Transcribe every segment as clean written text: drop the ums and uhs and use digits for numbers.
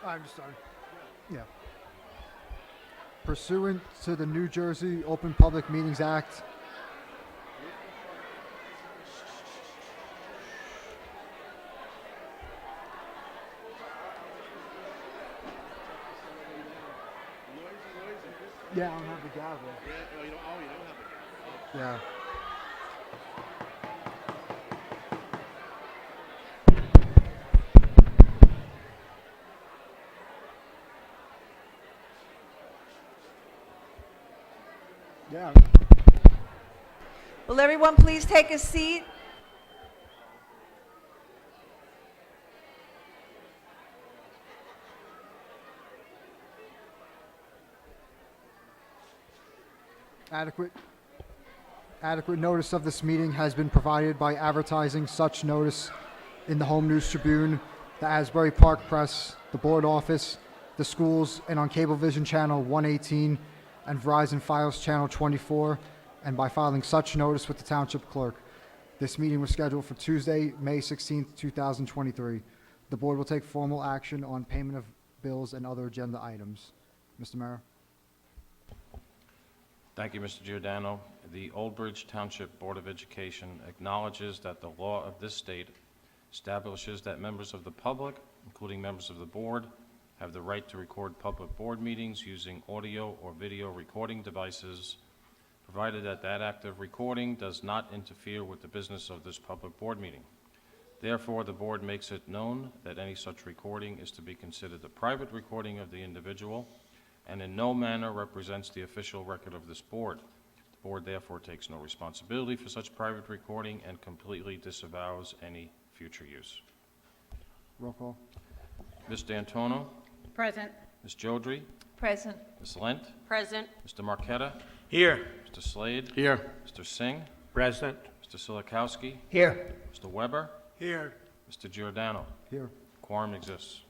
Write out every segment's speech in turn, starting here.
I'm sorry. Yeah. Pursuant to the New Jersey Open Public Meetings Act, yeah, I don't have the gavel. Yeah, you don't have it. Yeah. Yeah. Will everyone please take a seat? Adequate notice of this meeting has been provided by advertising such notice in the Home News Tribune, the Asbury Park Press, the board office, the schools, and on Cablevision Channel 118 and Verizon Fios Channel 24, and by filing such notice with the Township Clerk. This meeting was scheduled for Tuesday, May 16, 2023. The board will take formal action on payment of bills and other agenda items. Mr. Mayor. Thank you, Mr. Giordano. The Old Bridge Township Board of Education acknowledges that the law of this state establishes that members of the public, including members of the board, have the right to record public board meetings using audio or video recording devices, provided that that act of recording does not interfere with the business of this public board meeting. Therefore, the board makes it known that any such recording is to be considered a private recording of the individual and in no manner represents the official record of this board. The board therefore takes no responsibility for such private recording and completely disavows any future use. Roll call. Ms. D'Antono? Present. Ms. Jodry? Present. Ms. Lent? Present. Mr. Marquetta? Here. Mr. Slade? Here. Mr. Singh? Present. Mr. Silikowski? Here. Mr. Weber? Here. Mr. Giordano? Here. Quorum exists.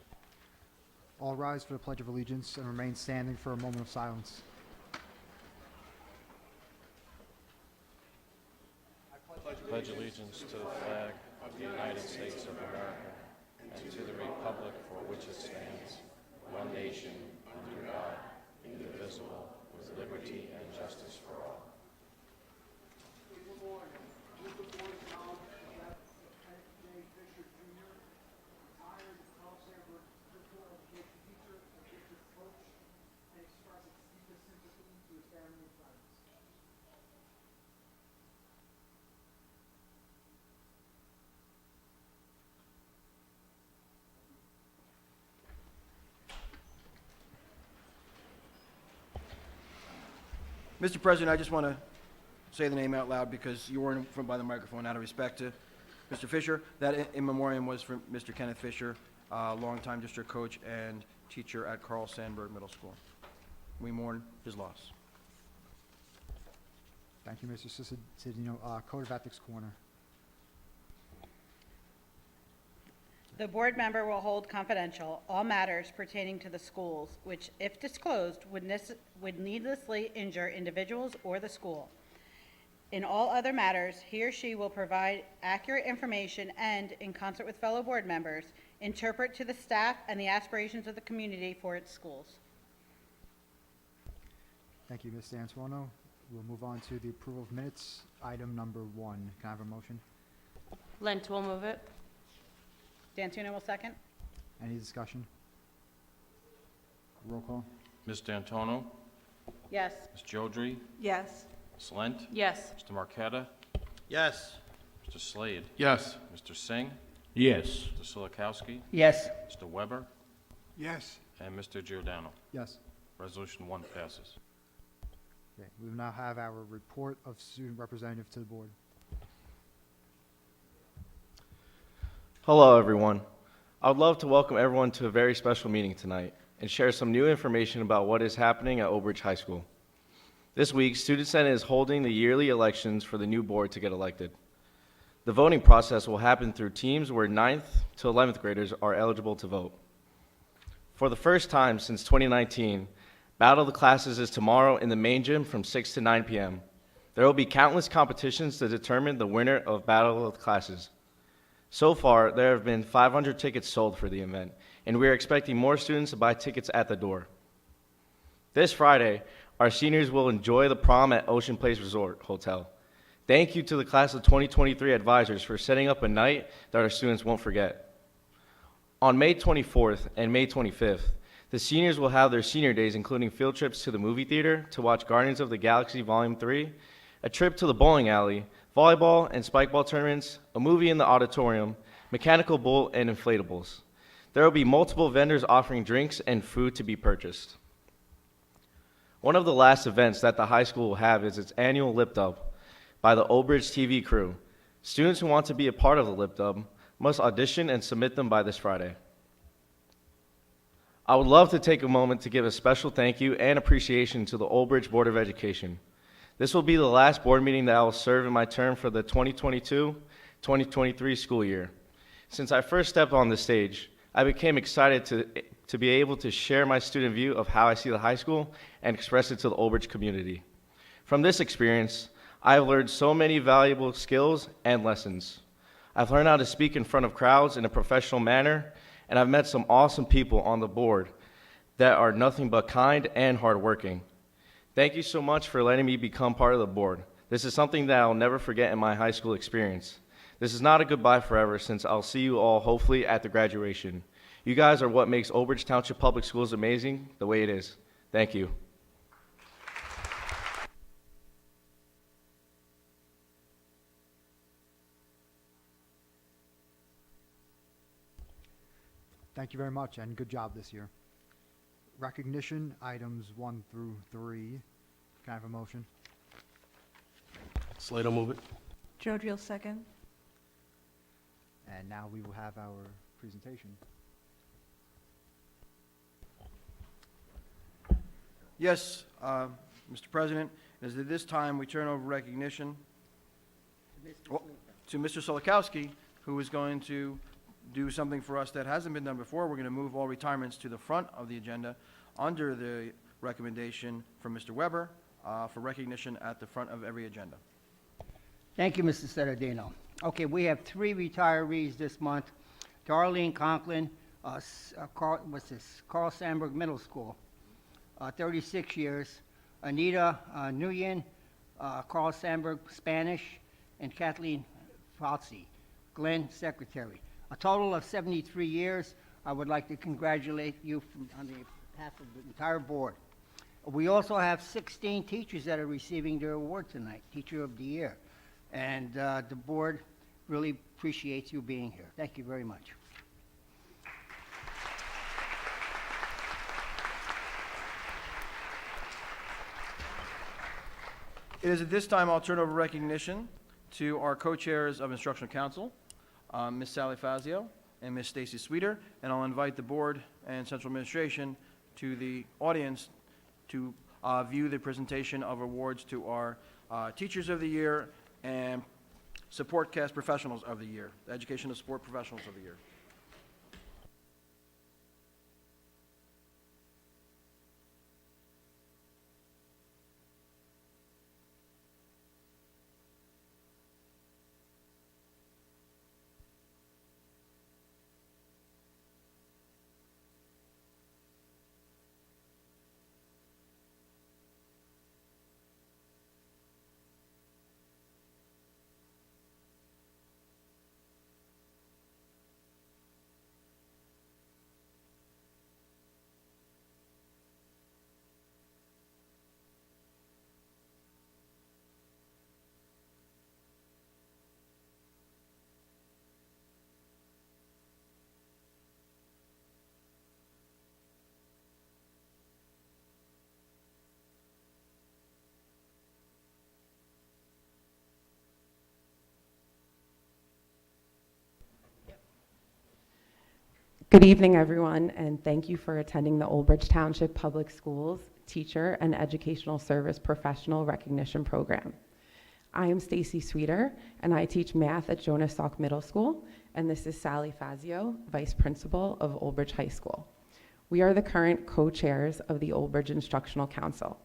All rise for the Pledge of Allegiance and remain standing for a moment of silence. Pledge allegiance to the flag of the United States of America and to the republic for which it stands, one nation, under God, indivisible, with liberty and justice for all. Mr. President, I just want to say the name out loud because you weren't in front by the microphone out of respect to Mr. Fisher. That in memoriam was for Mr. Kenneth Fisher, longtime district coach and teacher at Carl Sandburg Middle School. We mourn his loss. Thank you, Mr. Cedino. Code of Ethics Corner. The board member will hold confidential all matters pertaining to the schools, which, if disclosed, would needlessly injure individuals or the school. In all other matters, he or she will provide accurate information and, in concert with fellow board members, interpret to the staff and the aspirations of the community for its schools. Thank you, Ms. D'Antuono. We'll move on to the approval of minutes. Item number 1. Can I have a motion? Lent will move it. D'Antuono will second. Any discussion? Roll call. Ms. D'Antono? Yes. Ms. Jodry? Yes. Ms. Lent? Yes. Mr. Marquetta? Yes. Mr. Slade? Yes. Mr. Singh? Yes. Mr. Silikowski? Yes. Mr. Weber? Yes. And Mr. Giordano. Yes. Resolution 1 passes. Okay. We will now have our report of student representative to the board. Hello, everyone. I would love to welcome everyone to a very special meeting tonight and share some new information about what is happening at Old Bridge High School. This week, Student Senate is holding the yearly elections for the new board to get elected. The voting process will happen through teams where 9th to 11th graders are eligible to vote. For the first time since 2019, Battle of the Classes is tomorrow in the main gym from 6 to 9 p.m. There will be countless competitions to determine the winner of Battle of the Classes. So far, there have been 500 tickets sold for the event, and we are expecting more students to buy tickets at the door. This Friday, our seniors will enjoy the prom at Ocean Place Resort Hotel. Thank you to the class of 2023 advisors for setting up a night that our students won't forget. On May 24th and May 25th, the seniors will have their senior days, including field trips to the movie theater to watch Guardians of the Galaxy Volume 3, a trip to the bowling alley, volleyball and spikeball tournaments, a movie in the auditorium, mechanical bull, and inflatables. There will be multiple vendors offering drinks and food to be purchased. One of the last events that the high school will have is its annual Lip Dub by the Old Bridge TV crew. Students who want to be a part of the Lip Dub must audition and submit them by this Friday. I would love to take a moment to give a special thank you and appreciation to the Old Bridge Board of Education. This will be the last board meeting that I will serve in my term for the 2022-2023 school year. Since I first stepped on the stage, I became excited to be able to share my student view of how I see the high school and express it to the Old Bridge community. From this experience, I've learned so many valuable skills and lessons. I've learned how to speak in front of crowds in a professional manner, and I've met some awesome people on the board that are nothing but kind and hardworking. Thank you so much for letting me become part of the board. This is something that I'll never forget in my high school experience. This is not a goodbye forever, since I'll see you all hopefully at the graduation. You guys are what makes Old Bridge Township Public Schools amazing the way it is. Thank you. Thank you very much, and good job this year. Recognition, items 1 through 3. Can I have a motion? Slater move it. Jodrell second. And now we will have our presentation. Yes, Mr. President, it is at this time we turn over recognition to Mr. Solikowski, who is going to do something for us that hasn't been done before. We're going to move all retirements to the front of the agenda under the recommendation from Mr. Weber for recognition at the front of every agenda. Thank you, Mr. Sedardino. Okay, we have 3 retirees this month. Darlene Conklin, Carl Sandburg Middle School, 36 years. Anita Nguyen, Carl Sandburg Spanish, and Kathleen Fauci, Glenn Secretary. A total of 73 years. I would like to congratulate you on behalf of the entire board. We also have 16 teachers that are receiving their award tonight, Teacher of the Year. And the board really appreciates you being here. Thank you very much. It is at this time I'll turn over recognition to our co-chairs of Instructional Council, Ms. Sally Fazio and Ms. Stacy Sweeter, and I'll invite the board and central administration to the audience to view the presentation of awards to our Teachers of the Year and Support Cast Professionals of the Year, the Educational Support Professionals of the Year. Good evening, everyone, and thank you for attending the Old Bridge Township Public Schools Teacher and Educational Service Professional Recognition Program. I am Stacy Sweeter, and I teach math at Jonas Salk Middle School, and this is Sally Fazio, Vice Principal of Old Bridge High School. We are the current co-chairs of the Old Bridge Instructional Council.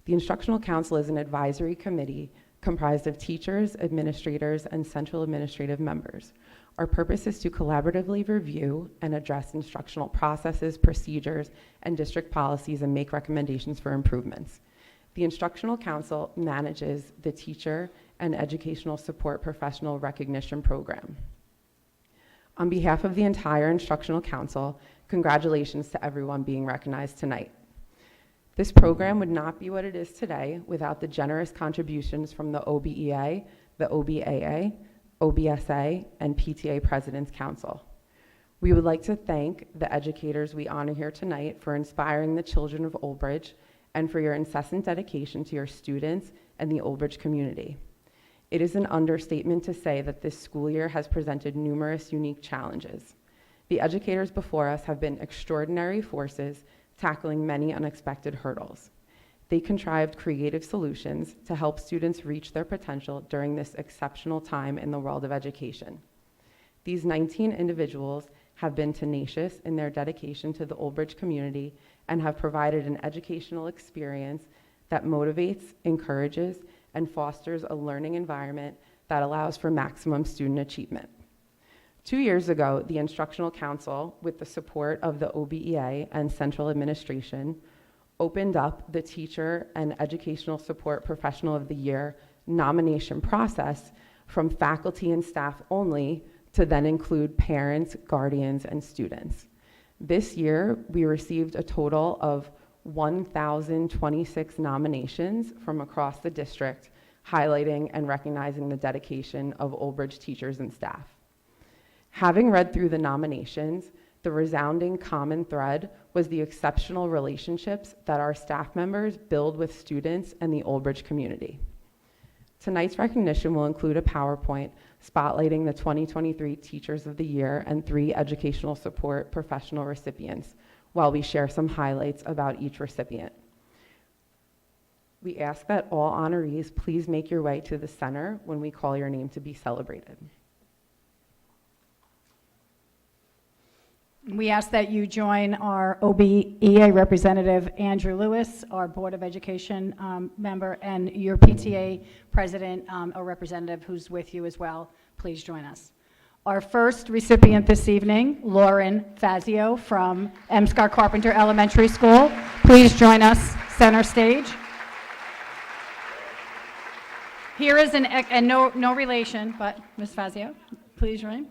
The Instructional Council is an advisory committee comprised of teachers, administrators, and central administrative members. Our purpose is to collaboratively review and address instructional processes, procedures, and district policies and make recommendations for improvements. The Instructional Council manages the Teacher and Educational Support Professional Recognition Program. On behalf of the entire Instructional Council, congratulations to everyone being recognized tonight. This program would not be what it is today without the generous contributions from the OBEA, the OBAA, OBSA, and PTA President's Council. We would like to thank the educators we honor here tonight for inspiring the children of Old Bridge and for your incessant dedication to your students and the Old Bridge community. It is an understatement to say that this school year has presented numerous unique challenges. The educators before us have been extraordinary forces tackling many unexpected hurdles. They contrived creative solutions to help students reach their potential during this exceptional time in the world of education. These 19 individuals have been tenacious in their dedication to the Old Bridge community and have provided an educational experience that motivates, encourages, and fosters a learning environment that allows for maximum student achievement. 2 years ago, the Instructional Council, with the support of the OBEA and Central Administration, opened up the Teacher and Educational Support Professional of the Year nomination process from faculty and staff only to then include parents, guardians, and students. This year, we received a total of 1,026 nominations from across the district, highlighting and recognizing the dedication of Old Bridge teachers and staff. Having read through the nominations, the resounding common thread was the exceptional relationships that our staff members build with students and the Old Bridge community. Tonight's recognition will include a PowerPoint spotlighting the 2023 Teachers of the Year and 3 Educational Support Professional recipients, while we share some highlights about each recipient. We ask that all honorees please make your way to the center when we call your name to be celebrated. We ask that you join our OBEA representative, Andrew Lewis, our Board of Education member, and your PTA president or representative who's with you as well. Please join us. Our first recipient this evening, Lauren Fazio from Emscar Carpenter Elementary School. Please join us center stage. Here is and no relation, but Ms. Fazio, please join.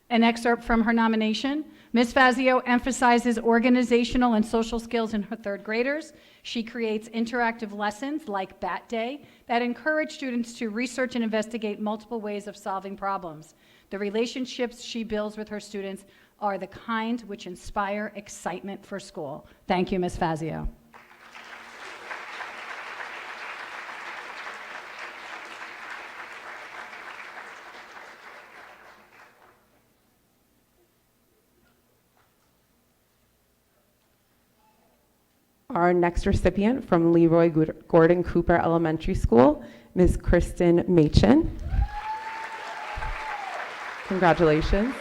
An excerpt from her nomination. Ms. Fazio emphasizes organizational and social skills in her third graders. She creates interactive lessons like Bat Day that encourage students to research and investigate multiple ways of solving problems. The relationships she builds with her students are the kind which inspire excitement for school. Thank you, Ms. Fazio. Our next recipient from Leroy Gordon Cooper Elementary School, Ms. Kristen Machin. Congratulations.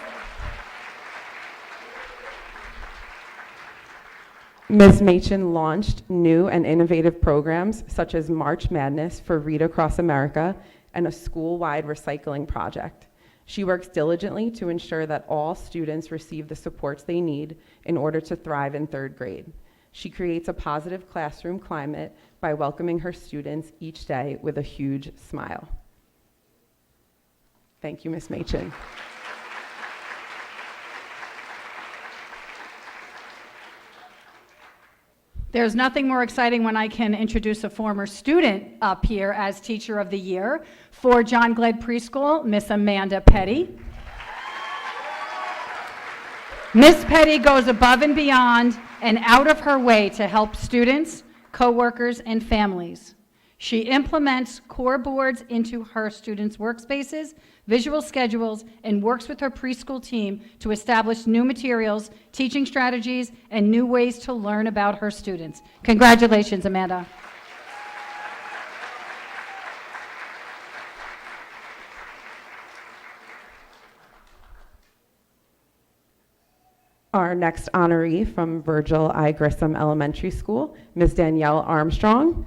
Ms. Machin launched new and innovative programs such as March Madness for Read Across America and a school-wide recycling project. She works diligently to ensure that all students receive the supports they need in order to thrive in third grade. She creates a positive classroom climate by welcoming her students each day with a huge smile. Thank you, Ms. Machin. There's nothing more exciting when I can introduce a former student up here as Teacher of the Year for John Glenn Preschool, Miss Amanda Petty. Miss Petty goes above and beyond and out of her way to help students, coworkers, and families. She implements core boards into her students' workspaces, visual schedules, and works with her preschool team to establish new materials, teaching strategies, and new ways to learn about her students. Congratulations, Amanda. Our next honoree from Virgil I. Grissom Elementary School, Ms. Danielle Armstrong.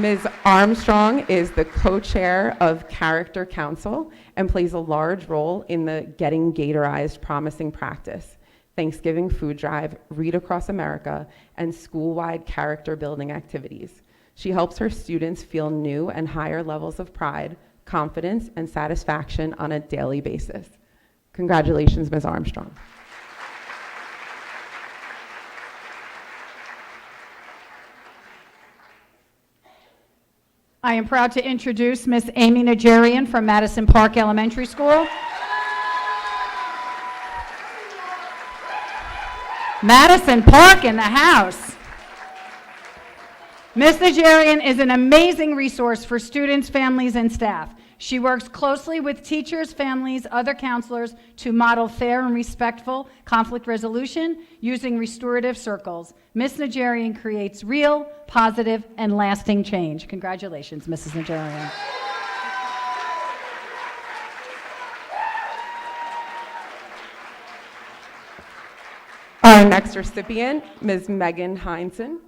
Ms. Armstrong is the co-chair of Character Council and plays a large role in the Getting Gatorized Promising Practice, Thanksgiving Food Drive, Read Across America, and school-wide character building activities. She helps her students feel new and higher levels of pride, confidence, and satisfaction on a daily basis. Congratulations, Ms. Armstrong. I am proud to introduce Miss Amy Najarian from Madison Park Elementary School. Madison Park in the house. Ms. Najarian is an amazing resource for students, families, and staff. She works closely with teachers, families, other counselors to model fair and respectful conflict resolution using restorative circles. Ms. Najarian creates real, positive, and lasting change. Congratulations, Mrs. Najarian. Our next recipient, Ms. Megan Heinzen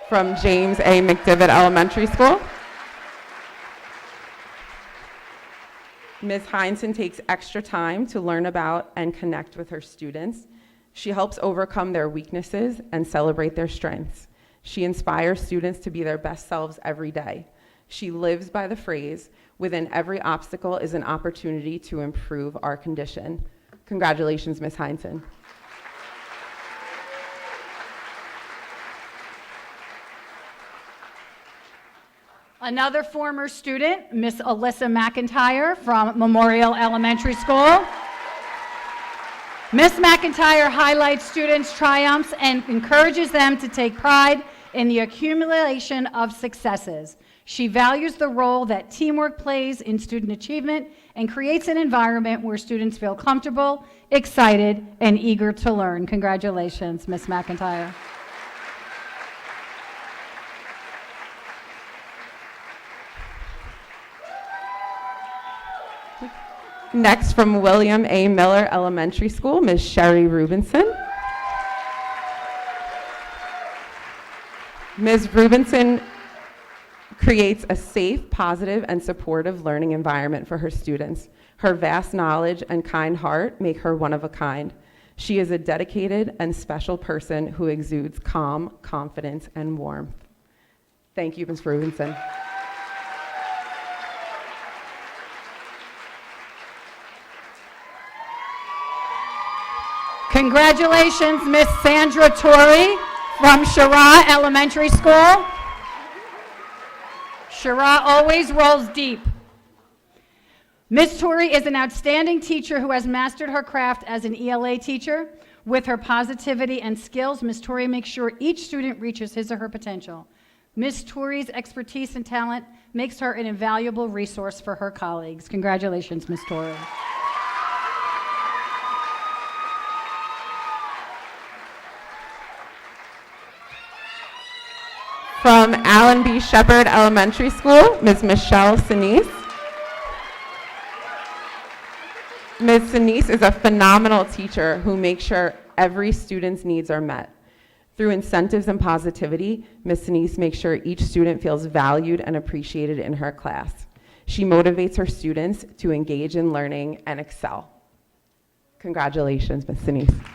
from James A. McDivitt Elementary School. Ms. Heinzen takes extra time to learn about and connect with her students. She helps overcome their weaknesses and celebrate their strengths. She inspires students to be their best selves every day. She lives by the phrase, within every obstacle is an opportunity to improve our condition. Congratulations, Ms. Heinzen. Another former student, Miss Alyssa McIntyre from Memorial Elementary School. Miss McIntyre highlights students' triumphs and encourages them to take pride in the accumulation of successes. She values the role that teamwork plays in student achievement and creates an environment where students feel comfortable, excited, and eager to learn. Congratulations, Miss McIntyre. Next, from William A. Miller Elementary School, Ms. Sherry Rubinson. Ms. Rubinson creates a safe, positive, and supportive learning environment for her students. Her vast knowledge and kind heart make her one of a kind. She is a dedicated and special person who exudes calm, confidence, and warmth. Thank you, Ms. Rubinson. Congratulations, Miss Sandra Torrey from Shara Elementary School. Shara always rolls deep. Miss Torrey is an outstanding teacher who has mastered her craft as an ELA teacher. With her positivity and skills, Miss Torrey makes sure each student reaches his or her potential. Miss Torrey's expertise and talent makes her an invaluable resource for her colleagues. Congratulations, Miss Torrey. From Allen B. Shepherd Elementary School, Ms. Michelle Sinise. Ms. Sinise is a phenomenal teacher who makes sure every student's needs are met. Through incentives and positivity, Ms. Sinise makes sure each student feels valued and appreciated in her class. She motivates her students to engage in learning and excel. Congratulations, Ms. Sinise.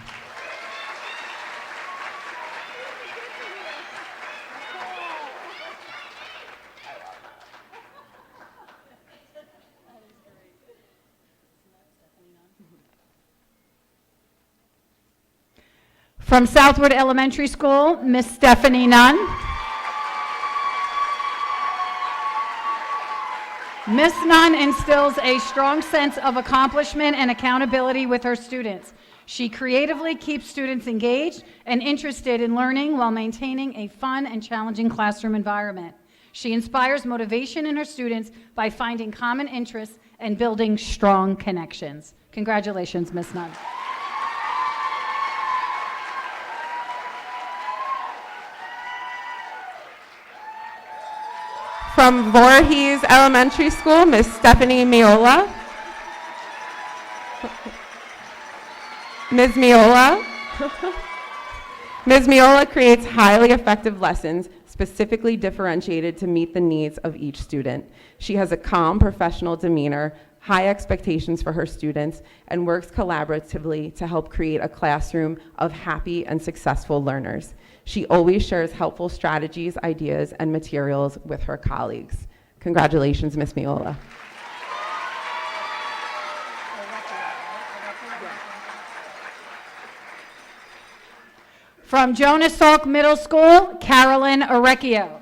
From Southwood Elementary School, Miss Stephanie Nunn. Miss Nunn instills a strong sense of accomplishment and accountability with her students. She creatively keeps students engaged and interested in learning while maintaining a fun and challenging classroom environment. She inspires motivation in her students by finding common interests and building strong connections. Congratulations, Miss Nunn. From Voorhees Elementary School, Ms. Stephanie Miola. Ms. Miola creates highly effective lessons specifically differentiated to meet the needs of each student. She has a calm, professional demeanor, high expectations for her students, and works collaboratively to help create a classroom of happy and successful learners. She always shares helpful strategies, ideas, and materials with her colleagues. Congratulations, Ms. Miola. From Jonas Salk Middle School, Carolyn Orecchio.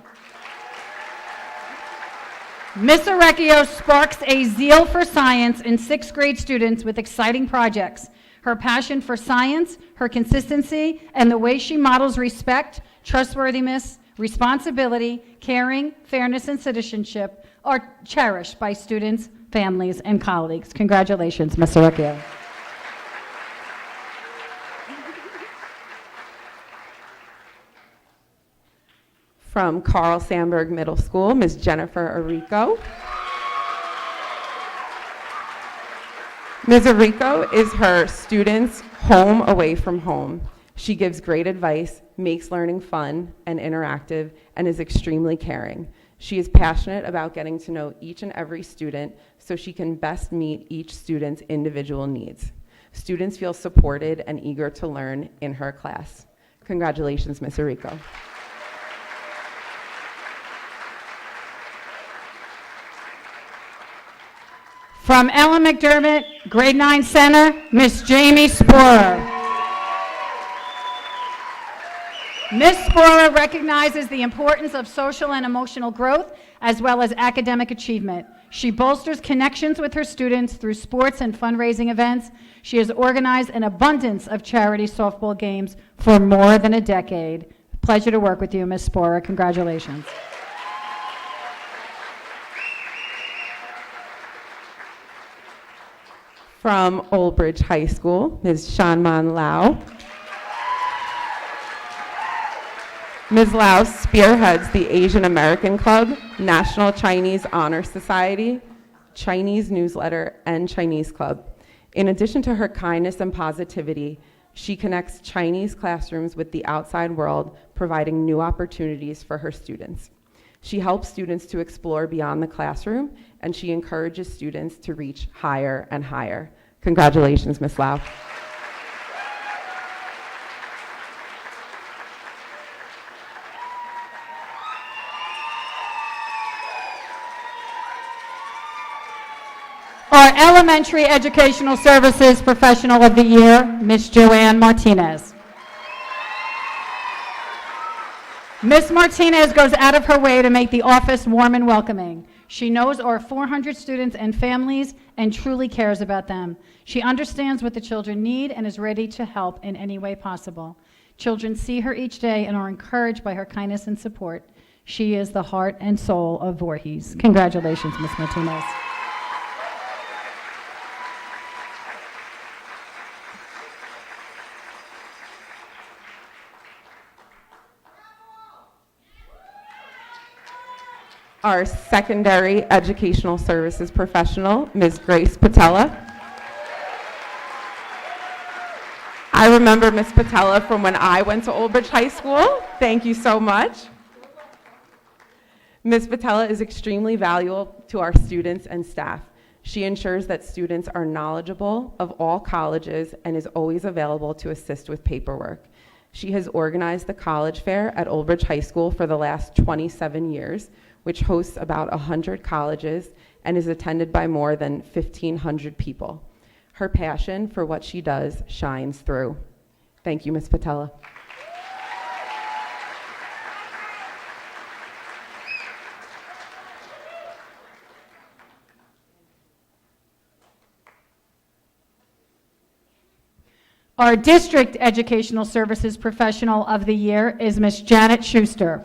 Miss Orecchio sparks a zeal for science in sixth grade students with exciting projects. Her passion for science, her consistency, and the way she models respect, trustworthiness, responsibility, caring, fairness, and citizenship are cherished by students, families, and colleagues. Congratulations, Miss Orecchio. From Carl Sandburg Middle School, Ms. Jennifer Arico. Ms. Arico is her students' home away from home. She gives great advice, makes learning fun and interactive, and is extremely caring. She is passionate about getting to know each and every student so she can best meet each student's individual needs. Students feel supported and eager to learn in her class. Congratulations, Ms. Arico. From Ellen McDermott, grade 9 center, Miss Jamie Sporer. Miss Sporer recognizes the importance of social and emotional growth as well as academic achievement. She bolsters connections with her students through sports and fundraising events. She has organized an abundance of charity softball games for more than a decade. Pleasure to work with you, Miss Sporer. Congratulations. From Old Bridge High School, Ms. Shanman Lau. Ms. Lau spearheads the Asian American Club, National Chinese Honor Society, Chinese Newsletter, and Chinese Club. In addition to her kindness and positivity, she connects Chinese classrooms with the outside world, providing new opportunities for her students. She helps students to explore beyond the classroom, and she encourages students to reach higher and higher. Congratulations, Ms. Lau. Our Elementary Educational Services Professional of the Year, Miss Joanne Martinez. Ms. Martinez goes out of her way to make the office warm and welcoming. She knows our 400 students and families and truly cares about them. She understands what the children need and is ready to help in any way possible. Children see her each day and are encouraged by her kindness and support. She is the heart and soul of Voorhees. Congratulations, Ms. Martinez. Our Secondary Educational Services Professional, Ms. Grace Patella. I remember Ms. Patella from when I went to Old Bridge High School. Thank you so much. Ms. Patella is extremely valuable to our students and staff. She ensures that students are knowledgeable of all colleges and is always available to assist with paperwork. She has organized the college fair at Old Bridge High School for the last 27 years, which hosts about 100 colleges and is attended by more than 1,500 people. Her passion for what she does shines through. Thank you, Ms. Patella. Our District Educational Services Professional of the Year is Ms. Janet Schuster.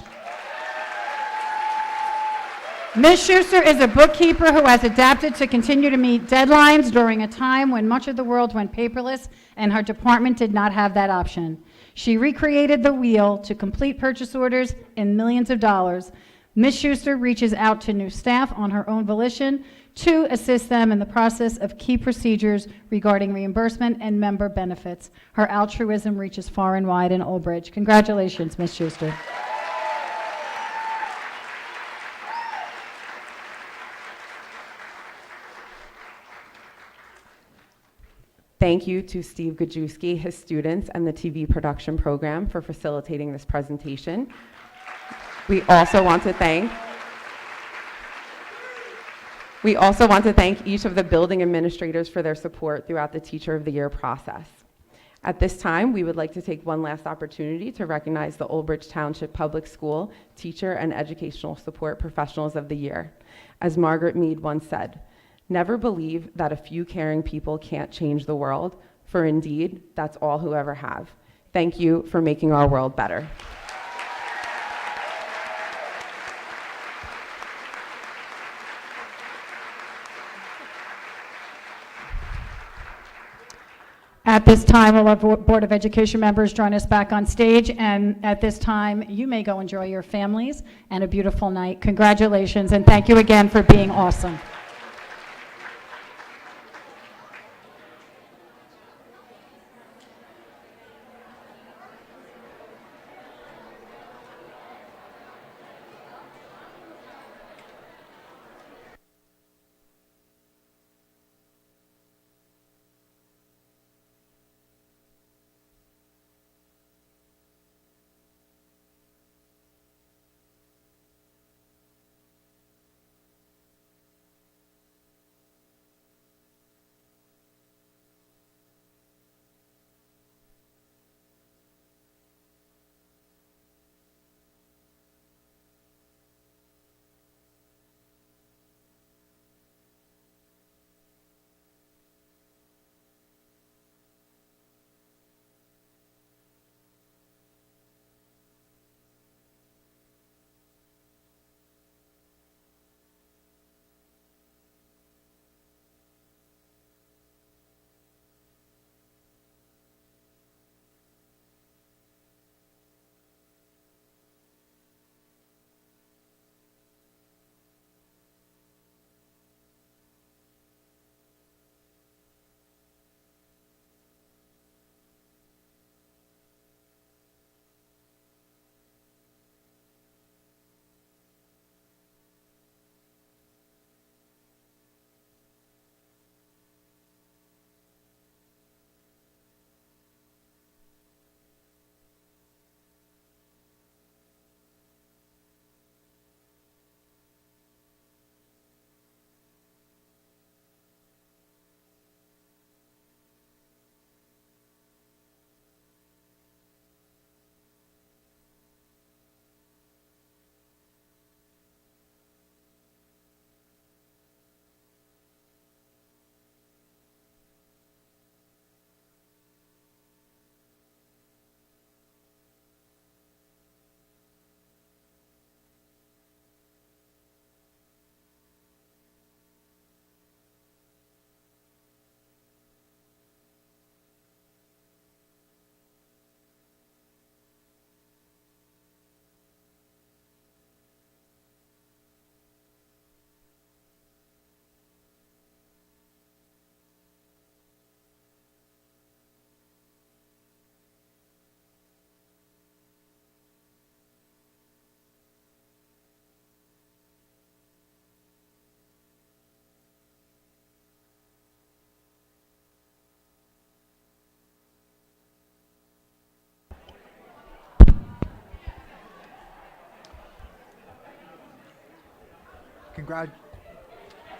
Ms. Schuster is a bookkeeper who has adapted to continue to meet deadlines during a time when much of the world went paperless and her department did not have that option. She recreated the wheel to complete purchase orders in millions of dollars. Ms. Schuster reaches out to new staff on her own volition to assist them in the process of key procedures regarding reimbursement and member benefits. Her altruism reaches far and wide in Old Bridge. Congratulations, Ms. Schuster. Thank you to Steve Gajewski, his students, and the TV production program for facilitating this presentation. We also want to thank each of the building administrators for their support throughout the Teacher of the Year process. At this time, we would like to take one last opportunity to recognize the Old Bridge Township Public School Teacher and Educational Support Professionals of the Year. As Margaret Mead once said, "Never believe that a few caring people can't change the world, for indeed, that's all who ever have." Thank you for making our world better. At this time, we'll have Board of Education members join us back on stage, and at this time, you may go enjoy your families and a beautiful night. Congratulations, and thank you again for being awesome.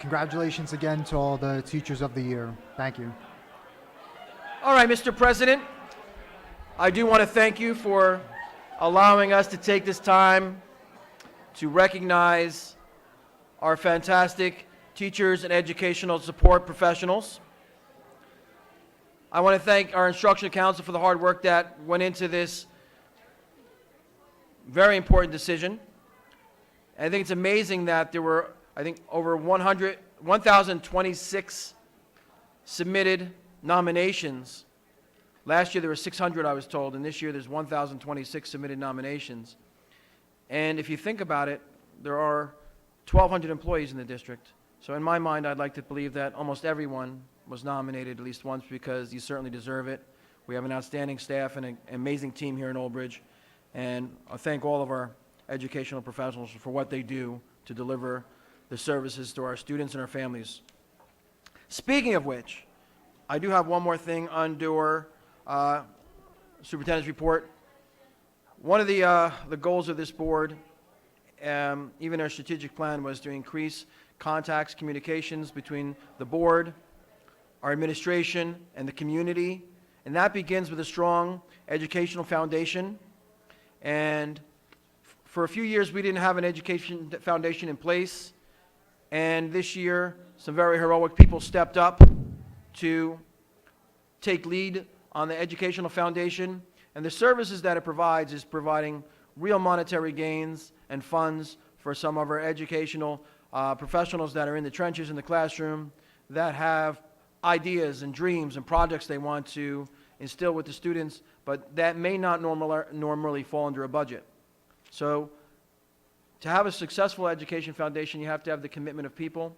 Congratulations again to all the Teachers of the Year. Thank you. All right, Mr. President, I do want to thank you for allowing us to take this time to recognize our fantastic teachers and educational support professionals. I want to thank our instructional council for the hard work that went into this very important decision. And I think it's amazing that there were, I think, over 1,026 submitted nominations. Last year there were 600, I was told, and this year there's 1,026 submitted nominations. And if you think about it, there are 1,200 employees in the district. So in my mind, I'd like to believe that almost everyone was nominated at least once, because you certainly deserve it. We have an outstanding staff and an amazing team here in Old Bridge. And I thank all of our educational professionals for what they do to deliver the services to our students and our families. Speaking of which, I do have one more thing under superintendent's report. One of the goals of this board, even our strategic plan, was to increase contacts, communications between the board, our administration, and the community. And that begins with a strong educational foundation. And for a few years, we didn't have an education foundation in place. And this year, some very heroic people stepped up to take lead on the educational foundation. And the services that it provides is providing real monetary gains and funds for some of our educational professionals that are in the trenches in the classroom that have ideas and dreams and projects they want to instill with the students, but that may not normally fall under a budget. So to have a successful education foundation, you have to have the commitment of people.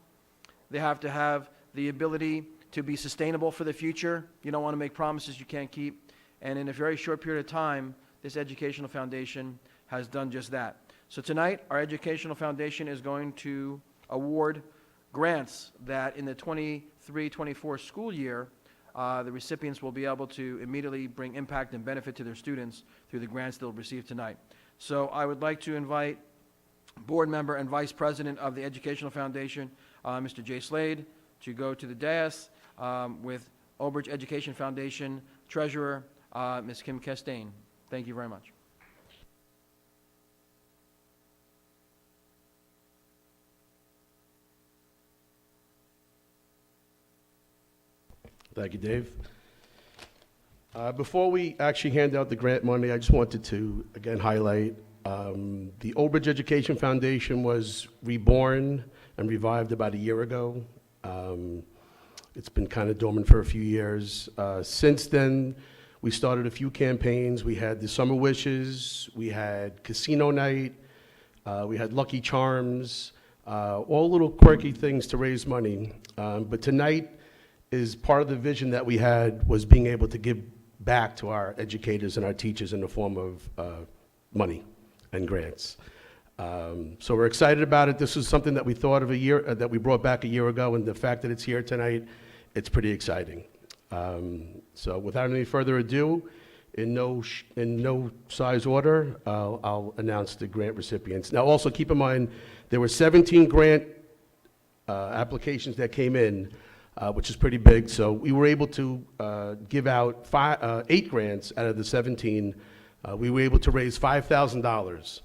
They have to have the ability to be sustainable for the future. You don't want to make promises you can't keep. And in a very short period of time, this educational foundation has done just that. So tonight, our educational foundation is going to award grants that in the 23-24 school year, the recipients will be able to immediately bring impact and benefit to their students through the grants they'll receive tonight. So I would like to invite board member and vice president of the Educational Foundation, Mr. Jay Slade, to go to the dais with Old Bridge Education Foundation Treasurer, Ms. Kim Castaigne. Thank you very much. Thank you, Dave. Before we actually hand out the grant money, I just wanted to, again, highlight the Old Bridge Education Foundation was reborn and revived about a year ago. It's been kind of dormant for a few years. Since then, we started a few campaigns. We had the Summer Wishes, we had Casino Night, we had Lucky Charms, all little quirky things to raise money. But tonight is part of the vision that we had was being able to give back to our educators and our teachers in the form of money and grants. So we're excited about it. This is something that we thought of that we brought back a year ago, and the fact that it's here tonight, it's pretty exciting. So without any further ado, in no size order, I'll announce the grant recipients. Now also keep in mind, there were 17 grant applications that came in, which is pretty big. So we were able to give out 8 grants out of the 17. We were able to raise $5,000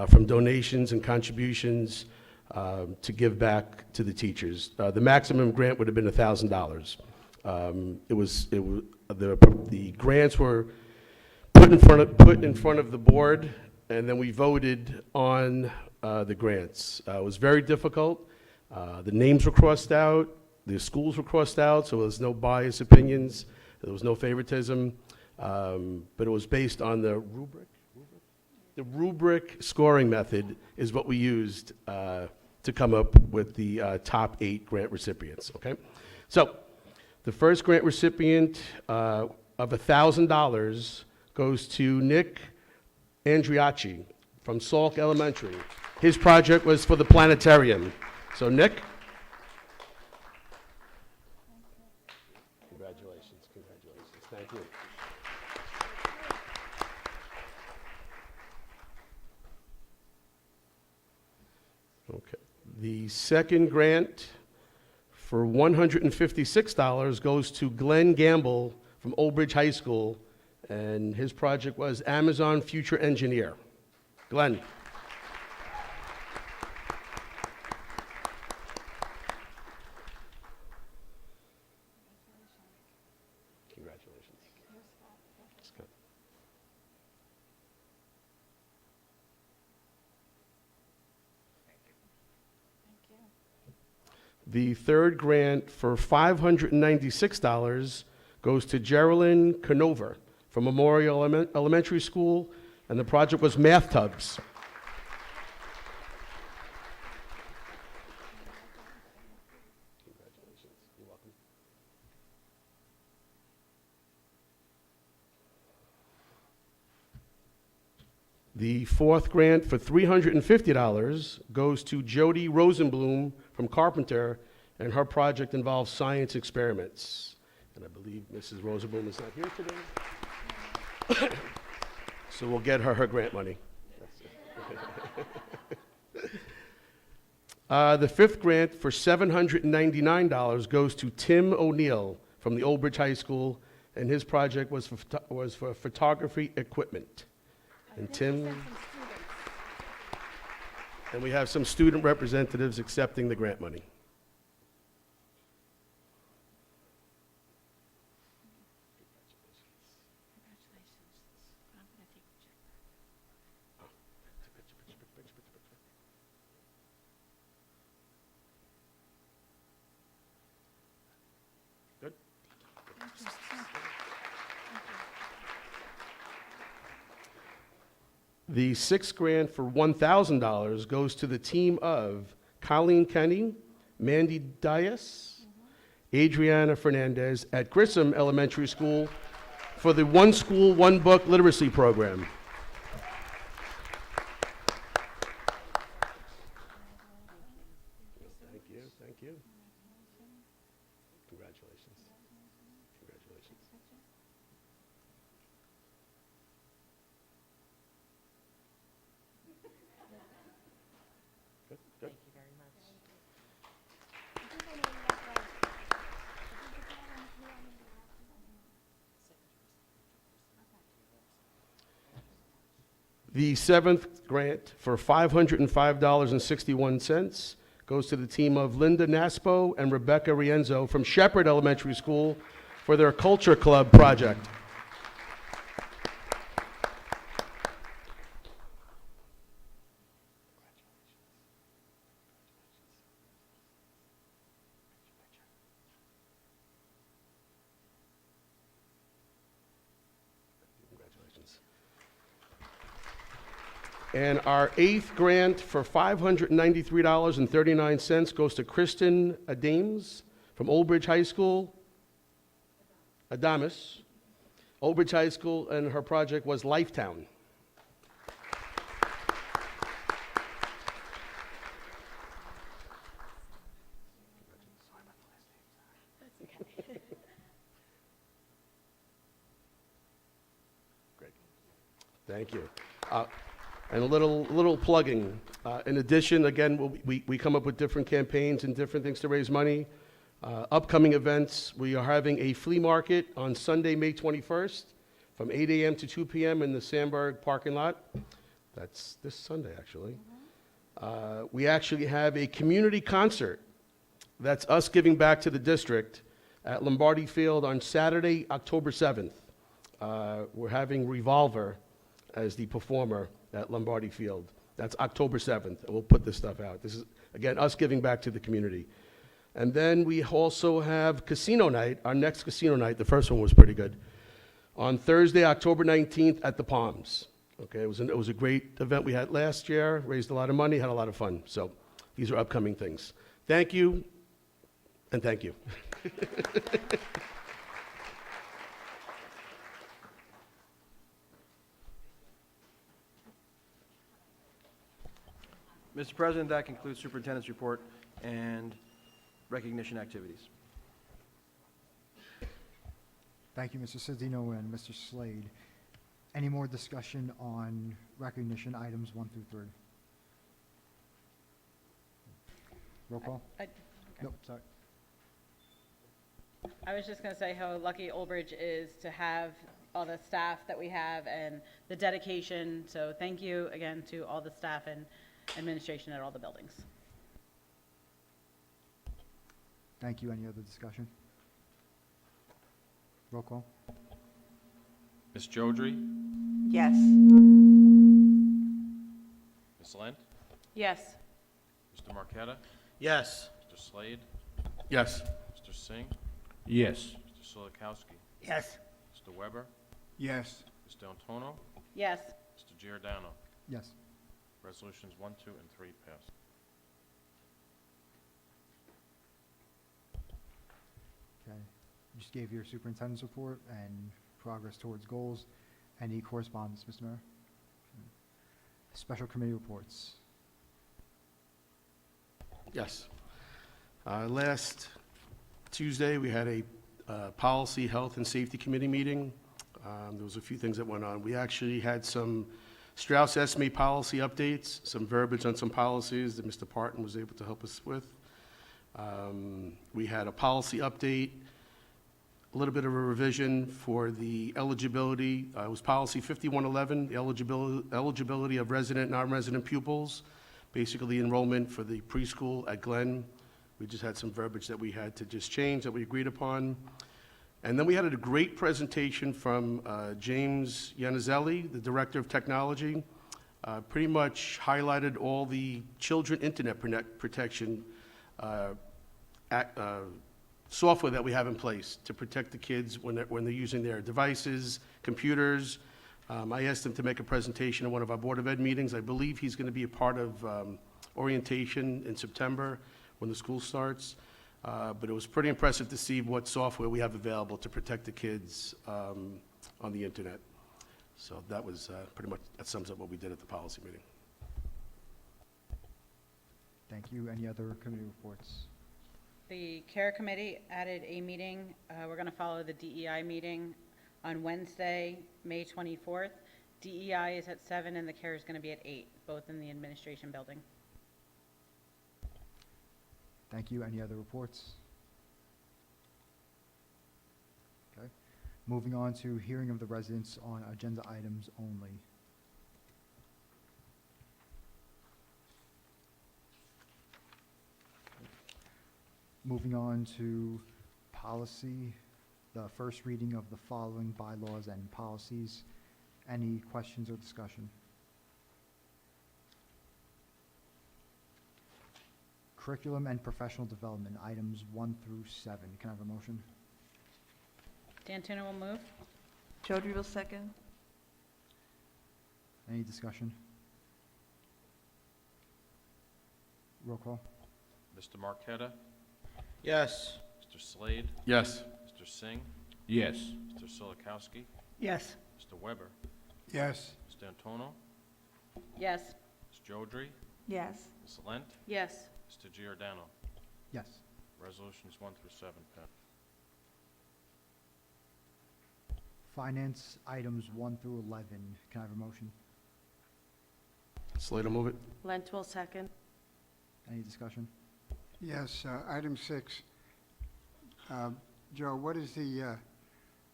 from donations and contributions to give back to the teachers. The maximum grant would have been $1,000. The grants were put in front of the board, and then we voted on the grants. It was very difficult. The names were crossed out. The schools were crossed out, so there was no biased opinions. There was no favoritism, but it was based on the rubric. The rubric scoring method is what we used to come up with the top 8 grant recipients, okay? So the first grant recipient of $1,000 goes to Nick Andriacci from Salk Elementary. His project was for the planetarium. So Nick? Congratulations, thank you. Okay. The second grant for $156 goes to Glenn Gamble from Old Bridge High School, and his project was Amazon Future Engineer. Glenn. Congratulations. That's good. The third grant for $596 goes to Geraldine Conover from Memorial Elementary School, and the project was Math Tubs. Congratulations. You're welcome. The fourth grant for $350 goes to Jody Rosenblum from Carpenter, and her project involves science experiments. And I believe Mrs. Rosenblum is not here today. So we'll get her grant money. The fifth grant for $799 goes to Tim O'Neill from the Old Bridge High School, and his project was for photography equipment. And Tim, and we have some student representatives accepting the grant money. Good. The sixth grant for $1,000 goes to the team of Colleen Kenny, Mandy Dias, Adriana Fernandez at Grissom Elementary School for the One School, One Book literacy program. Thank you, thank you. Congratulations. Congratulations. Good, good. The seventh grant for $505.61 goes to the team of Linda Naspo and Rebecca Rienzo from Shepherd Elementary School for their Culture Club project. Congratulations. And our eighth grant for $593.39 goes to Kristen Adames from Old Bridge High School. Adamus. Old Bridge High School, and her project was Lifetown. Great. Thank you. And a little plugging. In addition, again, we come up with different campaigns and different things to raise money. Upcoming events, we are having a flea market on Sunday, May 21st, from 8 a.m. to 2 p.m. in the Sandburg parking lot. That's this Sunday, actually. We actually have a community concert. That's us giving back to the district at Lombardi Field on Saturday, October 7th. We're having Revolver as the performer at Lombardi Field. That's October 7th, and we'll put this stuff out. This is, again, us giving back to the community. And then we also have casino night, our next casino night. The first one was pretty good. On Thursday, October 19th at the Palms. Okay, it was a great event we had last year, raised a lot of money, had a lot of fun. So these are upcoming things. Thank you, and thank you. Mr. President, that concludes Superintendent's report and recognition activities. Thank you, Mr. Cedino and Mr. Slade. Any more discussion on recognition items 1 through 3? Roll call? Nope, sorry. I was just going to say how lucky Old Bridge is to have all the staff that we have and the dedication. So thank you again to all the staff and administration at all the buildings. Thank you. Any other discussion? Roll call? Ms. Jodry? Yes. Ms. Lent? Yes. Mr. Marqueta? Yes. Mr. Slade? Yes. Mr. Singh? Yes. Mr. Solikowski? Yes. Mr. Weber? Yes. Ms. D'Antono? Yes. Mr. Giordano? Yes. Resolutions 1, 2, and 3 passed. Okay. You just gave your superintendent's report and progress towards goals. Any correspondence, Mr. Mayor? Special committee reports. Yes. Last Tuesday, we had a Policy, Health, and Safety Committee meeting. There was a few things that went on. We actually had some Strauss Esme policy updates, some verbiage on some policies that Mr. Parton was able to help us with. We had a policy update, a little bit of a revision for the eligibility. It was policy 5111, the eligibility of resident, non-resident pupils, basically enrollment for the preschool at Glen. We just had some verbiage that we had to just change that we agreed upon. And then we had a great presentation from James Yanizelli, the Director of Technology. Pretty much highlighted all the children internet protection software that we have in place to protect the kids when they're using their devices, computers. I asked him to make a presentation at one of our Board of Ed meetings. I believe he's going to be a part of orientation in September when the school starts. But it was pretty impressive to see what software we have available to protect the kids on the internet. So that was pretty much, that sums up what we did at the policy meeting. Thank you. Any other committee reports? The CARE Committee added a meeting. We're going to follow the DEI meeting on Wednesday, May 24th. DEI is at 7 and the CARE is going to be at 8, both in the administration building. Thank you. Any other reports? Okay. Moving on to hearing of the residents on agenda items only. Moving on to policy, the first reading of the following bylaws and policies. Any questions or discussion? Curriculum and professional development, items 1 through 7. Can I have a motion? D'Antuno will move. Chaudhry will second. Any discussion? Roll call. Mr. Marqueta? Yes. Mr. Slade? Yes. Mr. Singh? Yes. Mr. Silikowski? Yes. Mr. Weber? Yes. Mr. Antono? Yes. Ms. Jodry? Yes. Ms. Lent? Yes. Mr. Giordano? Yes. Resolutions 1 through 7 pass. Finance, items 1 through 11. Can I have a motion? Slade will move it. Lent will second. Any discussion? Yes, item 6. Joe, what is the,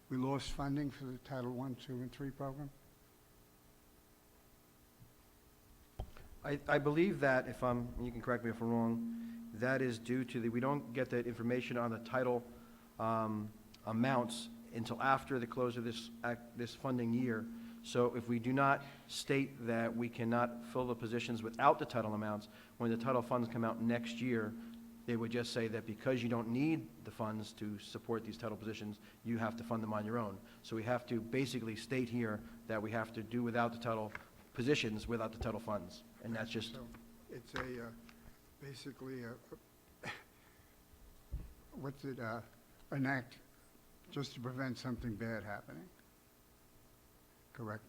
we lost funding for the Title I, 2, and 3 program? I believe that, if I'm, you can correct me if I'm wrong, that is due to we don't get that information on the title amounts until after the close of this funding year. So if we do not state that we cannot fill the positions without the title amounts, when the title funds come out next year, they would just say that because you don't need the funds to support these title positions, you have to fund them on your own. So we have to basically state here that we have to do without the title positions without the title funds. And that's just, So it's a, basically, what's it, an act just to prevent something bad happening? Correct.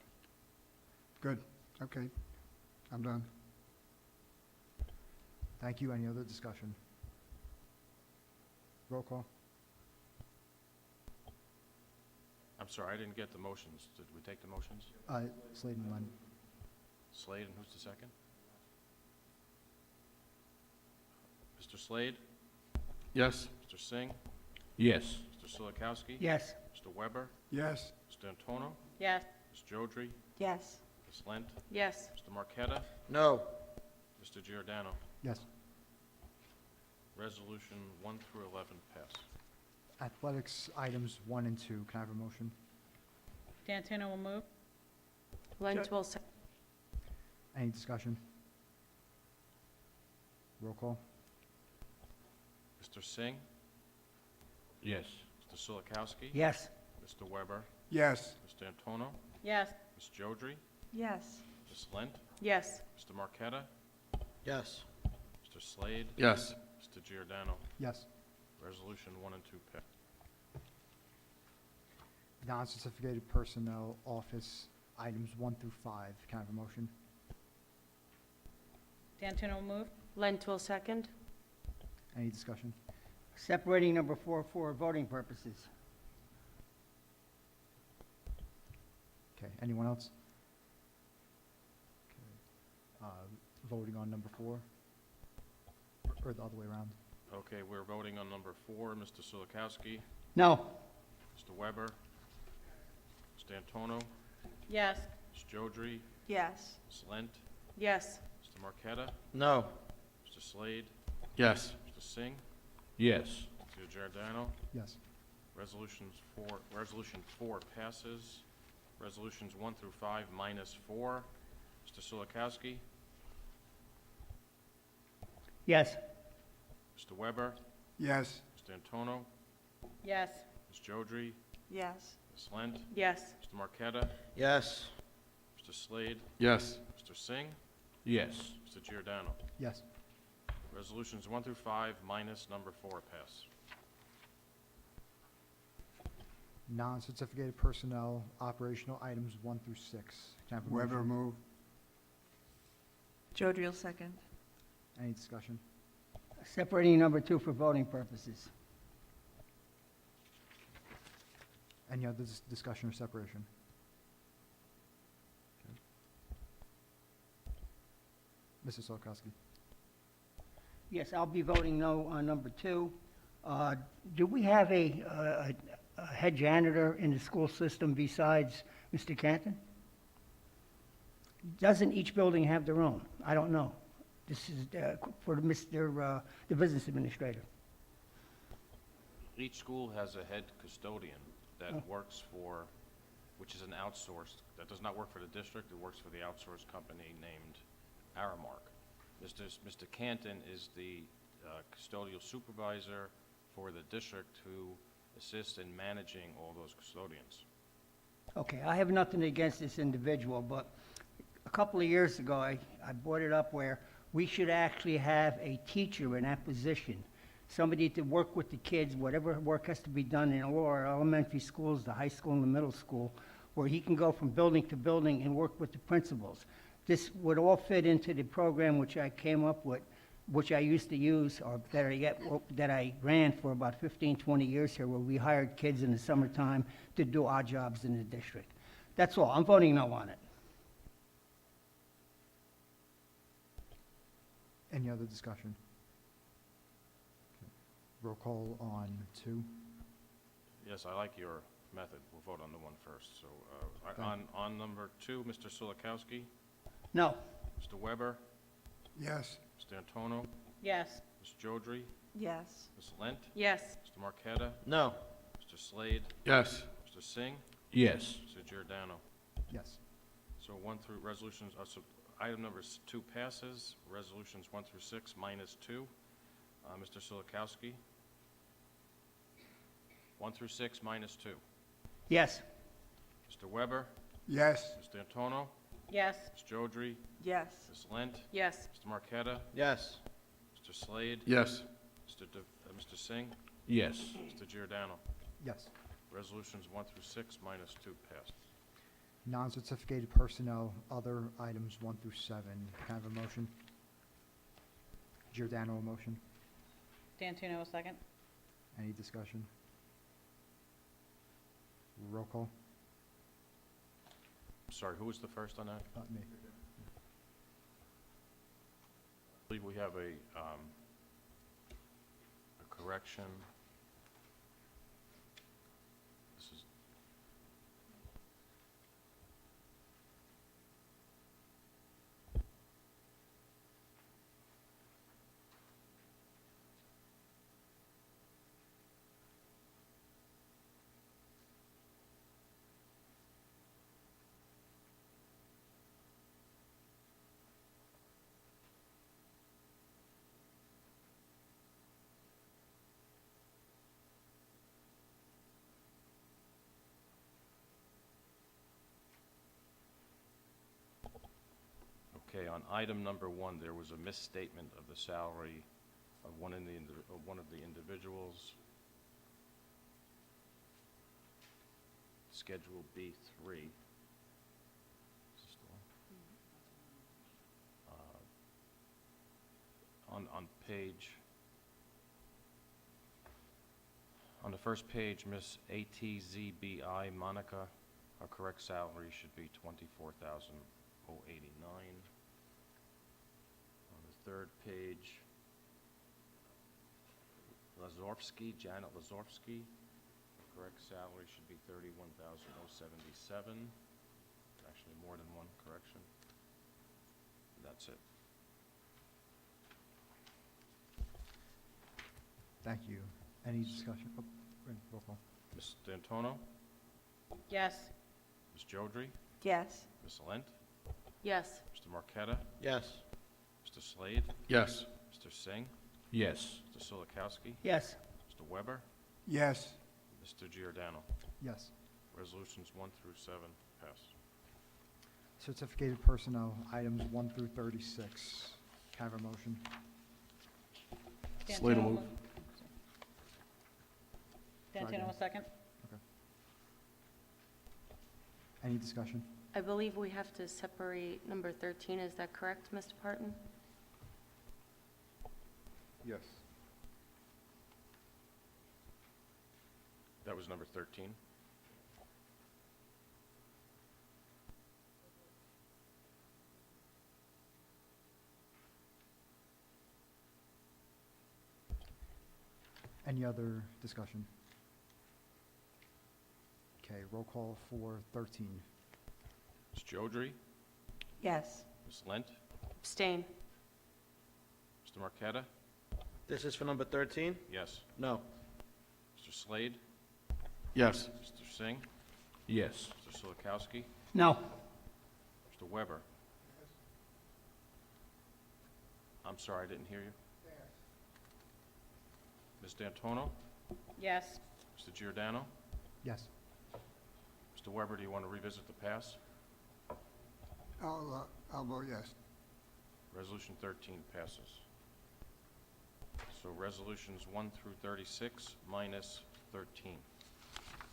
Good. Okay. I'm done. Thank you. Any other discussion? Roll call. I'm sorry, I didn't get the motions. Did we take the motions? Slade and Lund. Slade, and who's the second? Mr. Slade? Yes. Mr. Singh? Yes. Mr. Silikowski? Yes. Mr. Weber? Yes. Mr. Antono? Yes. Ms. Jodry? Yes. Ms. Lent? Yes. Mr. Marqueta? no. Mr. Giordano? Yes. Resolution 1 through 11 pass. Athletics, items 1 and 2. Can I have a motion? D'Antuno will move. Lent will second. Any discussion? Roll call. Mr. Singh? Yes. Mr. Silikowski? Yes. Mr. Weber? Yes. Mr. Antono? Yes. Ms. Jodry? Yes. Ms. Lent? Yes. Mr. Marqueta? Yes. Mr. Slade? Yes. Mr. Giordano? Yes. Resolution 1 and 2 pass. Non-certificated personnel office, items 1 through 5. Can I have a motion? D'Antuno will move. Lent will second. Any discussion? Separating number 4 for voting purposes. Okay, anyone else? Okay. Voting on number 4? Or the other way around? Okay, we're voting on number 4, Mr. Sulikowski, No. Mr. Weber, Mr. Antono, Yes. Ms. Jodry, Yes. Ms. Lent, Yes. Mr. Marqueta, No. Mr. Slade, Yes. Mr. Singh, Yes. Mr. Giordano. Yes. Resolution 4 passes. Resolutions 1 through 5 minus 4. Mr. Sulikowski, Yes. Mr. Weber, Yes. Mr. Antono, Yes. Ms. Jodry, Yes. Ms. Lent, Yes. Mr. Marqueta, Yes. Mr. Slade, Yes. Mr. Singh, Yes. Mr. Giordano. Yes. Resolutions 1 through 5 minus number 4 pass. Non-certificated personnel, operational items 1 through 6. Can I have a Weber motion? move. Jodry will second. Any discussion? Separating number 2 for voting purposes. Any other discussion or separation? Okay. Mr. Solkowski? Yes, I'll be voting no on number 2. Do we have a head janitor in the school system besides Mr. Canton? Doesn't each building have their own? I don't know. This is for the business administrator. Each school has a head custodian that Oh. works for, which is an outsourced, that does not work for the district, it works for the outsourced company named Aramark. Mr. Canton is the custodial supervisor for the district who assists in managing all those custodians. Okay, I have nothing against this individual, but a couple of years ago, I brought it up where we should actually have a teacher in that position, somebody to work with the kids, whatever work has to be done in all our elementary schools, the high school and the middle school, where he can go from building to building and work with the principals. This would all fit into the program which I came up with, which I used to use, or that I ran for about 15, 20 years here, where we hired kids in the summertime to do odd jobs in the district. That's all. I'm voting no on it. Any other discussion? Okay. Roll call on 2. Yes, I like your method. We'll vote on the 1 first. So Okay. on number 2, Mr. Sulikowski, No. Mr. Weber, Yes. Mr. Antono, Yes. Ms. Jodry, Yes. Ms. Lent, Yes. Mr. Marqueta, No. Mr. Slade, Yes. Mr. Singh, Yes. Mr. Giordano. Yes. So 1 through resolutions, so item number 2 passes. Resolutions 1 through 6 minus 2. Mr. Sulikowski. 1 through 6 minus 2. Yes. Mr. Weber, Yes. Mr. Antono, Yes. Ms. Jodry, Yes. Ms. Lent, Yes. Mr. Marqueta, Yes. Mr. Slade, Yes. Mr. Singh, Yes. Mr. Giordano. Yes. Resolutions 1 through 6 minus 2 passed. Non-certificated personnel, other items 1 through 7. Can I have a motion? Giordano, a motion. D'Antuno, a second. Any discussion? Roll call. Sorry, who was the first on that? Me. I believe we have a correction. This is, okay, on item number 1, there was a misstatement of the salary of one of the individuals. Schedule B3. Is this the one? On page the first page, Miss ATZBI Monica, her correct salary should be $24,089. On the third page, Lazorski, Janet Lazorski, her correct salary should be $31,077. Actually, more than one correction. That's it. Thank you. Any discussion? Oh, roll call. Ms. D'Antonio, Yes. Ms. Jodry, Yes. Ms. Lent, Yes. Mr. Marqueta, Yes. Mr. Slade, Yes. Mr. Singh, Yes. Mr. Solikowski, Yes. Mr. Weber, Yes. Mr. Giordano. Yes. Resolutions 1 through 7 pass. Certificated personnel, items 1 through 36. Can I have a motion? Slater move. D'Antonio will second. Any discussion? I believe we have to separate number 13. Is that correct, Mr. Parton? Yes. That was number 13. Any other discussion? Okay, roll call for 13. Ms. Jodry, Yes. Ms. Lent, Abstain. Mr. Marqueta, This is for number 13? yes. No. Mr. Slade, Yes. Mr. Singh, Yes. Mr. Solikowski, No. Mr. Weber. I'm sorry, I didn't hear you. Ms. D'Antonio, Yes. Mr. Giordano, Yes. Mr. Weber, do you want to revisit the pass? I'll vote yes. Resolution 13 passes. So resolutions 1 through 36 minus 13.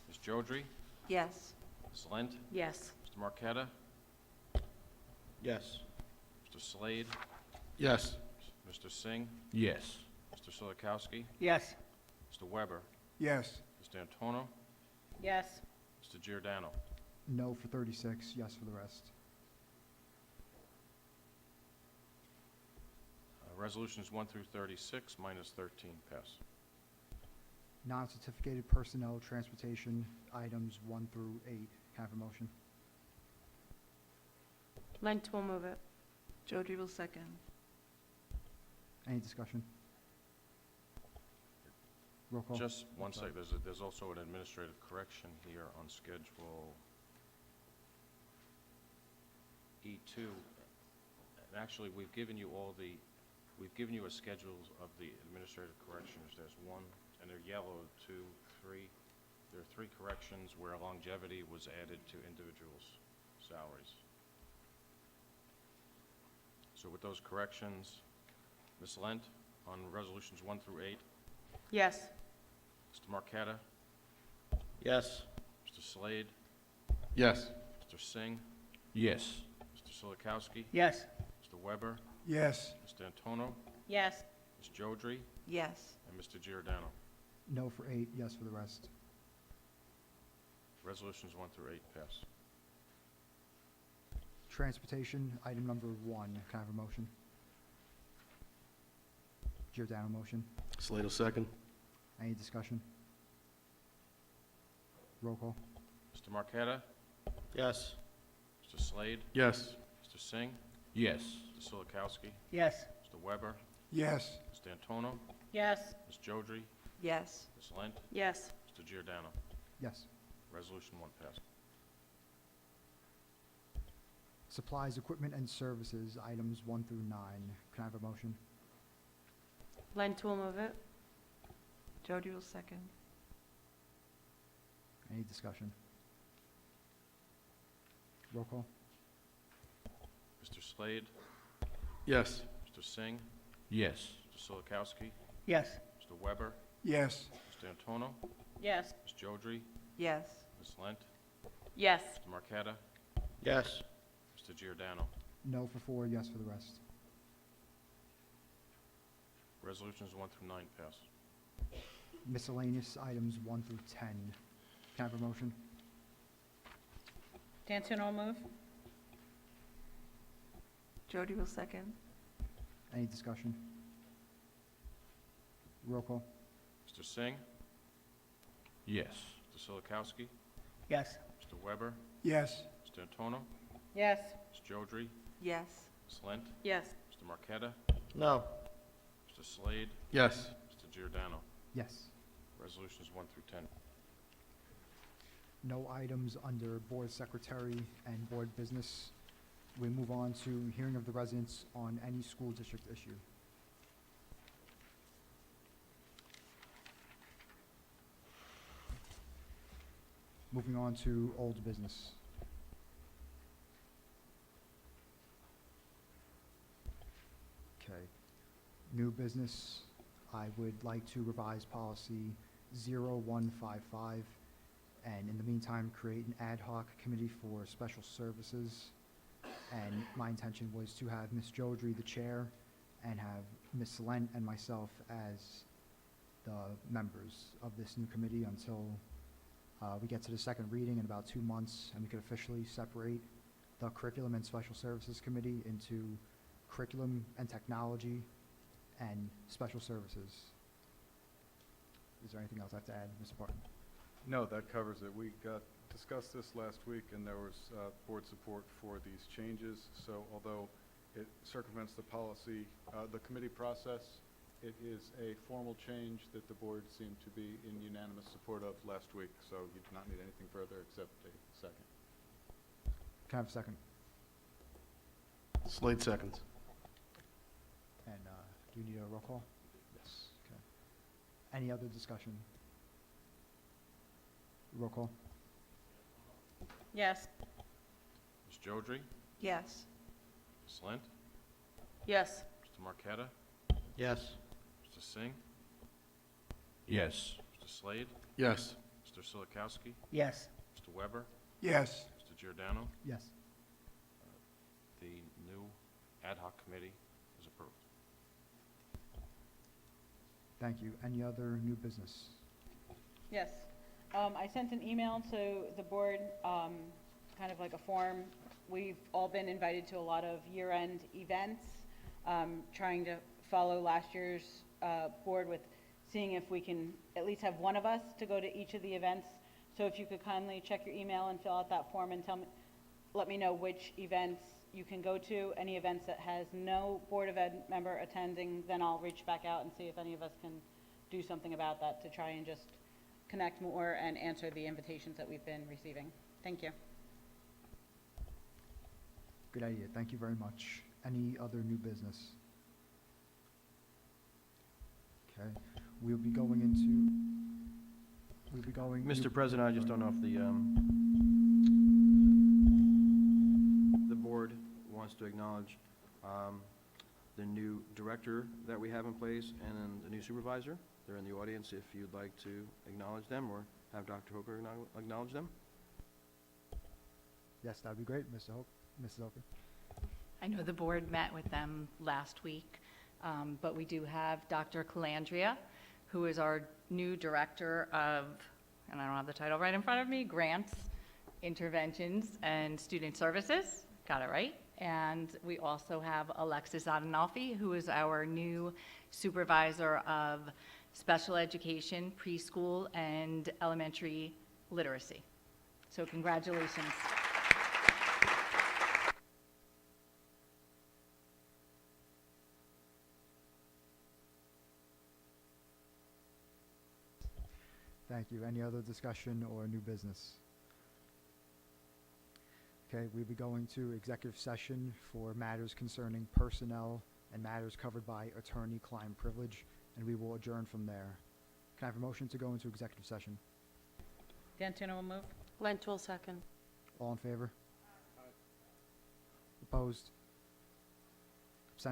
Ms. Jodry, Yes. Ms. Lent, Yes. Mr. Marqueta, Yes. Mr. Slade, Yes. Mr. Singh, Yes. Mr. Solikowski, Yes. Mr. Weber, Yes. Ms. D'Antonio, Yes. Mr. Giordano. No for 36, yes for the rest. Resolutions 1 through 36 minus 13 pass. Non-certificated personnel, transportation, items 1 through 8. Can I have a motion? Lent will move it. Jodry will second. Any discussion? Roll call. Just one sec, there's also an administrative correction here on Schedule E2. And actually, we've given you a schedule of the administrative corrections. There's one, and they're yellow, 2, 3. There are 3 corrections where longevity was added to individuals' salaries. So with those corrections, Ms. Lent, on resolutions 1 through 8, Yes. Mr. Marqueta, Yes. Mr. Slade, Yes. Mr. Singh, Yes. Mr. Solikowski, Yes. Mr. Weber, Yes. Ms. D'Antonio, Yes. Ms. Jodry, Yes. and Mr. Giordano. No for 8, yes for the rest. Resolutions 1 through 8 pass. Transportation, item number 1. Can I have a motion? Giordano motion. Slater second. Any discussion? Roll call. Mr. Marqueta, Yes. Mr. Slade, Yes. Mr. Singh, Yes. Mr. Solikowski, Yes. Mr. Weber, Yes. Ms. D'Antonio, Yes. Ms. Jodry, Yes. Ms. Lent, Yes. Mr. Giordano. Yes. Resolution 1 passed. Supplies, equipment, and services, items 1 through 9. Can I have a motion? Lent will move it. Jodry will second. Any discussion? Roll call. Mr. Slade, Yes. Mr. Singh, Yes. Mr. Solikowski, Yes. Mr. Weber, Yes. Ms. D'Antonio, Yes. Ms. Jodry, Yes. Ms. Lent, Yes. Mr. Marqueta, Yes. Mr. Giordano. No for 4, yes for the rest. Resolutions 1 through 9 pass. miscellaneous items 1 through 10. Can I have a motion? D'Antuno will move. Jody will second. Any discussion? Roll call. Mr. Singh? Yes. Mr. Silikowski? Yes. Mr. Weber? Yes. Mr. Antono? Yes. Ms. Jodry? Yes. Ms. Lent? Yes. Mr. Marqueta? No. Mr. Slade? Yes. Mr. Giordano? Yes. Resolutions 1 through 10. No items under board secretary and board business. We move on to hearing of the residents on any school district issue. Moving on to old business. Okay. New business, I would like to revise policy 0155, and in the meantime, create an ad hoc committee for special services. And my intention was to have Ms. Jodry the chair and have Ms. Lent and myself as the members of this new committee until we get to the second reading in about 2 months, and we could officially separate the Curriculum and Special Services Committee into Curriculum and Technology and Special Services. Is there anything else I have to add, Mr. Barton? No, that covers it. We discussed this last week, and there was board support for these changes. So although it circumvents the policy, the committee process, it is a formal change that the board seemed to be in unanimous support of last week. So you do not need anything further except a second. Can I have a second? Slade seconds. And do you need a roll call? Yes. Okay. Any other discussion? Roll call. Yes. Ms. Jodry? Yes. Ms. Lent? Yes. Mr. Marqueta? Yes. Mr. Singh? Yes. Mr. Slade? Yes. Mr. Silikowski? Yes. Mr. Weber? Yes. Mr. Giordano? Yes. The new ad hoc committee is approved. Thank you. Any other new business? Yes. I sent an email to the board, kind of like a form. We've all been invited to a lot of year-end events, trying to follow last year's board with seeing if we can at least have one of us to go to each of the events. So if you could kindly check your email and fill out that form and let me know which events you can go to. Any events that has no Board of Ed member attending, then I'll reach back out and see if any of us can do something about that to try and just connect more and answer the invitations that we've been receiving. Thank you. Good idea. Thank you very much. Any other new business? Okay. We'll be going. Mr. President, I just don't know if the board wants to acknowledge the new director that we have in place and the new supervisor. They're in the audience if you'd like to acknowledge them or have Dr. Hooker acknowledge them. Yes, that'd be great, Mrs. Hooker. I know the board met with them last week, but we do have Dr. Calandria, who is our new director of, and I don't have the title right in front of me, Grants, Interventions, and Student Services. Got it right. And we also have Alexis Adenolfi, who is our new supervisor of special education, preschool, and elementary literacy. So congratulations. Thank you. Any other discussion or new business? Okay, we'll be going to executive session for matters concerning personnel and matters covered by attorney-client privilege, and we will adjourn from there. Can I have a motion to go into executive session? D'Antuno will move. Lent will second. All in favor? Opposed?